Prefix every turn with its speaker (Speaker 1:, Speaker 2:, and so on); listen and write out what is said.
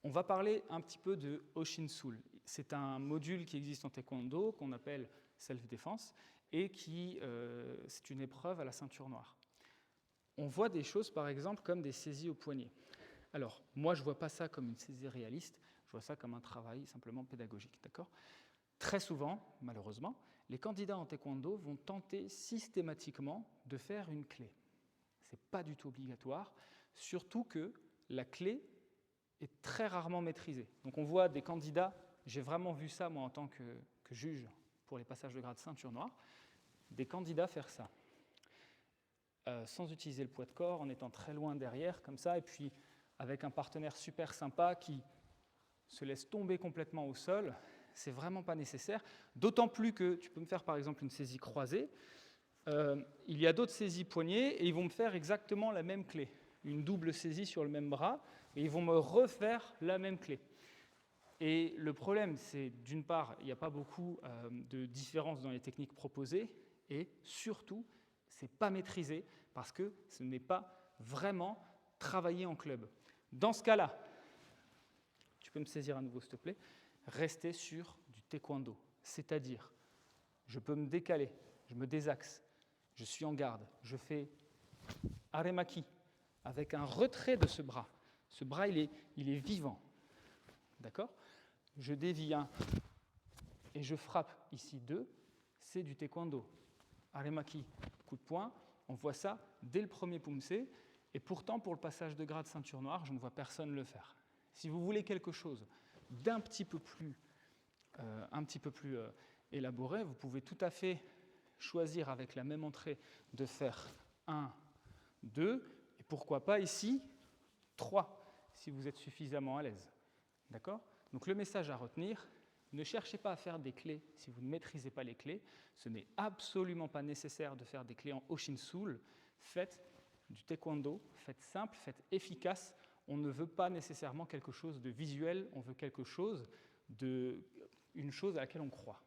Speaker 1: On va parler un petit peu de Hoshin-sul. C'est un module qui existe en taekwondo qu'on appelle self-défense et c'est une épreuve à la ceinture noire. On voit des choses, par exemple, comme des saisies au poignet. Alors, moi, je ne vois pas ça comme une saisie réaliste, je vois ça comme un travail simplement pédagogique, d'accord ? Très souvent, malheureusement, les candidats en taekwondo vont tenter systématiquement de faire une clé. Ce n'est pas du tout obligatoire, surtout que la clé est très rarement maîtrisée. Donc on voit des candidats, j'ai vraiment vu ça moi en tant que juge pour les passages de grade ceinture noire, des candidats faire ça, sans utiliser le poids de corps, en étant très loin derrière, comme ça, et puis avec un partenaire super sympa qui se laisse tomber complètement au sol. C'est vraiment pas nécessaire, d'autant plus que tu peux me faire par exemple une saisie croisée, il y a d'autres saisies poignets et ils vont me faire exactement la même clé, une double saisie sur le même bras, et ils vont me refaire la même clé. Et le problème, c'est d'une part, il n'y a pas beaucoup de différence dans les techniques proposées, et surtout, ce n'est pas maîtrisé parce que ce n'est pas vraiment travaillé en club. Dans ce cas-là, tu peux me saisir à nouveau s'il te plaît, rester sur du taekwondo, c'est-à-dire, je peux me décaler, je me désaxe, je suis en garde, je fais aremaki avec un retrait de ce bras. Ce bras, il est vivant. D'accord ? Je dévie un et je frappe ici deux, c'est du taekwondo. Aremaki, coup de poing, on voit ça dès le premier pumse, et pourtant, pour le passage de grade ceinture noire, je ne vois personne le faire. Si vous voulez quelque chose d'un petit peu plus, élaboré, vous pouvez tout à fait choisir avec la même entrée de faire 1, 2, et pourquoi pas ici 3, si vous êtes suffisamment à l'aise. D'accord ? Donc le message à retenir, ne cherchez pas à faire des clés si vous ne maîtrisez pas les clés. Ce n'est absolument pas nécessaire de faire des clés en Hoshin-sul. Faites du taekwondo, faites simple, faites efficace. On ne veut pas nécessairement quelque chose de visuel, on veut quelque chose une chose à laquelle on croit.